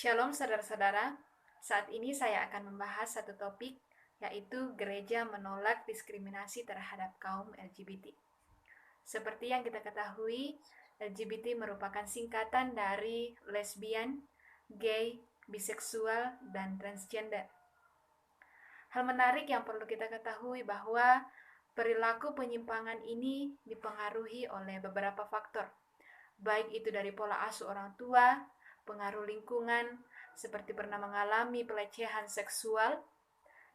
Shalom saudara-saudara, saat ini saya akan membahas satu topik, yaitu gereja menolak diskriminasi terhadap kaum LGBT. Seperti yang kita ketahui, LGBT merupakan singkatan dari lesbian, gay, biseksual, dan transgender. Hal menarik yang perlu kita ketahui bahwa perilaku penyimpangan ini dipengaruhi oleh beberapa faktor, baik itu dari pola asuh orang tua, pengaruh lingkungan, seperti pernah mengalami pelecehan seksual,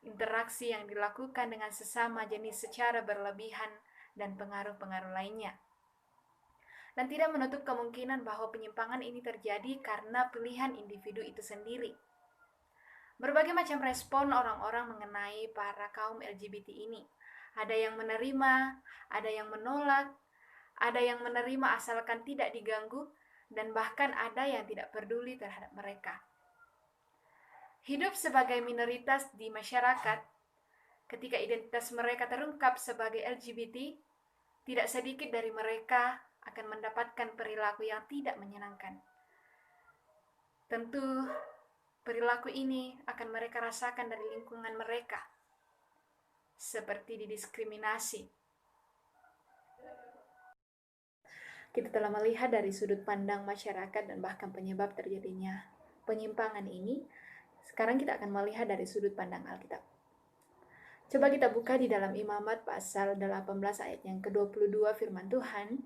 interaksi yang dilakukan dengan sesama jenis secara berlebihan, dan pengaruh-pengaruh lainnya. Dan tidak menutup kemungkinan bahwa penyimpangan ini terjadi karena pilihan individu itu sendiri. Berbagai macam respon orang-orang mengenai para kaum LGBT ini. Ada yang menerima, ada yang menolak, ada yang menerima asalkan tidak diganggu, dan bahkan ada yang tidak peduli terhadap mereka. Hidup sebagai minoritas di masyarakat, ketika identitas mereka terungkap sebagai LGBT, tidak sedikit dari mereka akan mendapatkan perilaku yang tidak menyenangkan. Tentu, perilaku ini akan mereka rasakan dari lingkungan mereka, seperti didiskriminasi. Kita telah melihat dari sudut pandang masyarakat dan bahkan penyebab terjadinya penyimpangan ini. Sekarang kita akan melihat dari sudut pandang Alkitab. Coba kita buka di dalam Imamat pasal 18 ayat yang ke-22 firman Tuhan.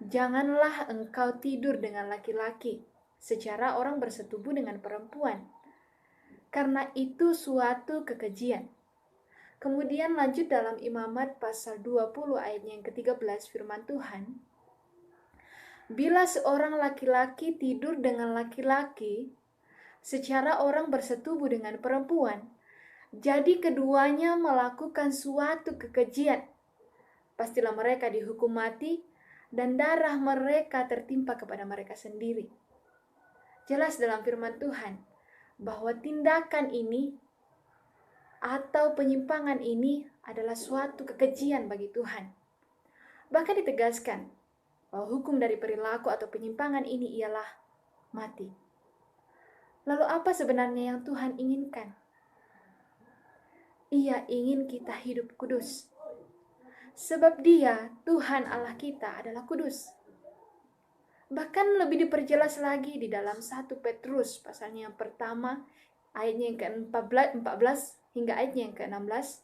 Janganlah engkau tidur dengan laki-laki secara orang bersetubuh dengan perempuan, karena itu suatu kekejian. Kemudian lanjut dalam Imamat pasal 20 ayat yang ke-13 firman Tuhan. Bila seorang laki-laki tidur dengan laki-laki secara orang bersetubuh dengan perempuan, jadi keduanya melakukan suatu kekejian, pastilah mereka dihukum mati dan darah mereka tertimpa kepada mereka sendiri. Jelas dalam firman Tuhan bahwa tindakan ini atau penyimpangan ini adalah suatu kekejian bagi Tuhan. Bahkan ditegaskan bahwa hukum dari perilaku atau penyimpangan ini ialah mati. Lalu apa sebenarnya yang Tuhan inginkan? Ia ingin kita hidup kudus. Sebab Dia, Tuhan Allah kita adalah kudus. Bahkan lebih diperjelas lagi di dalam 1 Petrus pasalnya yang pertama, ayatnya yang ke-14 hingga ayatnya yang ke-16,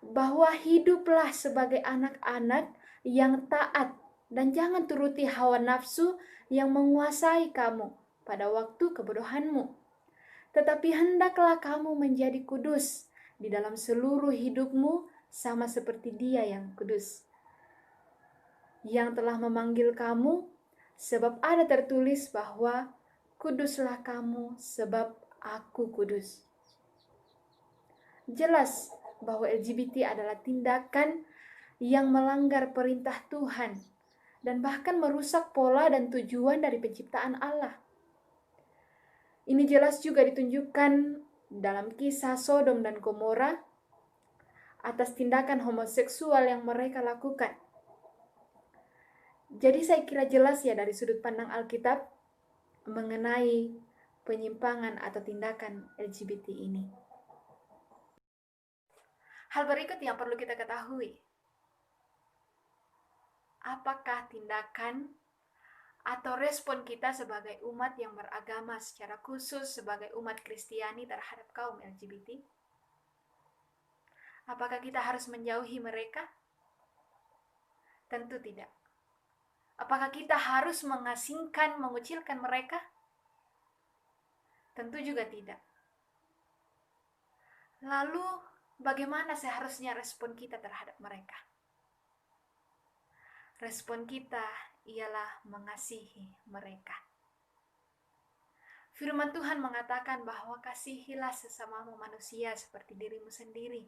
bahwa hiduplah sebagai anak-anak yang taat dan jangan turuti hawa nafsu yang menguasai kamu pada waktu kebodohanmu. Tetapi hendaklah kamu menjadi kudus di dalam seluruh hidupmu sama seperti Dia yang kudus, yang telah memanggil kamu, sebab ada tertulis bahwa kuduslah kamu sebab aku kudus. Jelas bahwa LGBT adalah tindakan yang melanggar perintah Tuhan dan bahkan merusak pola dan tujuan dari penciptaan Allah. Ini jelas juga ditunjukkan dalam kisah Sodom dan Gomora atas tindakan homoseksual yang mereka lakukan. Jadi saya kira jelas ya dari sudut pandang Alkitab mengenai penyimpangan atau tindakan LGBT ini. Hal berikut yang perlu kita ketahui. Apakah tindakan atau respon kita sebagai umat yang beragama secara khusus sebagai umat Kristiani terhadap kaum LGBT? Apakah kita harus menjauhi mereka? Tentu tidak. Apakah kita harus mengasingkan, mengucilkan mereka? Tentu juga tidak. Lalu, bagaimana seharusnya respon kita terhadap mereka? Respon kita ialah mengasihi mereka. Firman Tuhan mengatakan bahwa kasihilah sesamamu manusia seperti dirimu sendiri.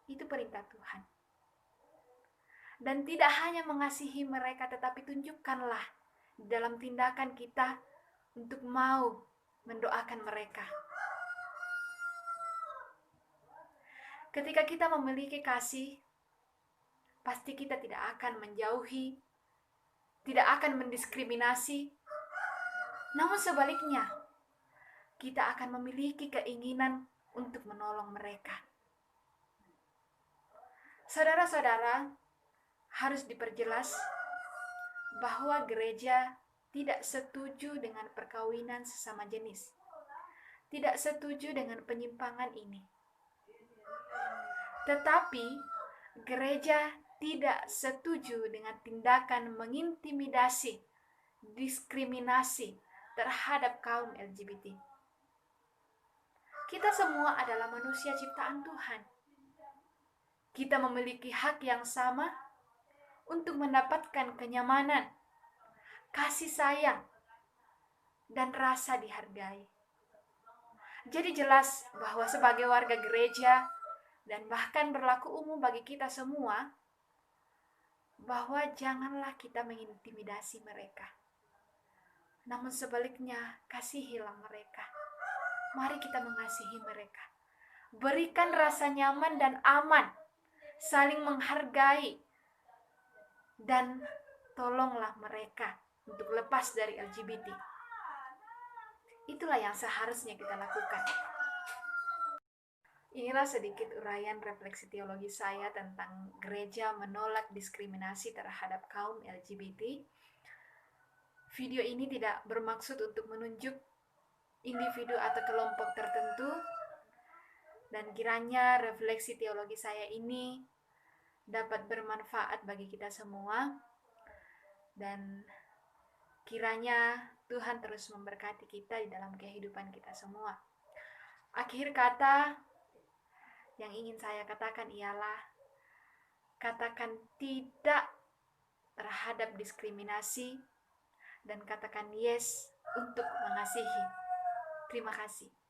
Itu perintah Tuhan. Dan tidak hanya mengasihi mereka, tetapi tunjukkanlah dalam tindakan kita untuk mau mendoakan mereka. Ketika kita memiliki kasih, pasti kita tidak akan menjauhi, tidak akan mendiskriminasi, Namun sebaliknya, kita akan memiliki keinginan untuk menolong mereka. Saudara-saudara, harus diperjelas bahwa gereja tidak setuju dengan perkawinan sesama jenis. Tidak setuju dengan penyimpangan ini. Tetapi gereja tidak setuju dengan tindakan mengintimidasi, diskriminasi terhadap kaum LGBT. Kita semua adalah manusia ciptaan Tuhan. Kita memiliki hak yang sama untuk mendapatkan kenyamanan, kasih sayang, dan rasa dihargai. Jadi jelas bahwa sebagai warga gereja dan bahkan berlaku umum bagi kita semua, bahwa janganlah kita mengintimidasi mereka. Namun sebaliknya, kasihilah mereka. Mari kita mengasihi mereka. Berikan rasa nyaman dan aman, saling menghargai, dan tolonglah mereka untuk lepas dari LGBT. Itulah yang seharusnya kita lakukan. Inilah sedikit uraian refleksi teologi saya tentang gereja menolak diskriminasi terhadap kaum LGBT. Video ini tidak bermaksud untuk menunjuk individu atau kelompok tertentu, dan kiranya refleksi teologi saya ini dapat bermanfaat bagi kita semua, dan kiranya Tuhan terus memberkati kita di dalam kehidupan kita semua. Akhir kata yang ingin saya katakan ialah, katakan tidak terhadap diskriminasi dan katakan yes untuk mengasihi. Terima kasih.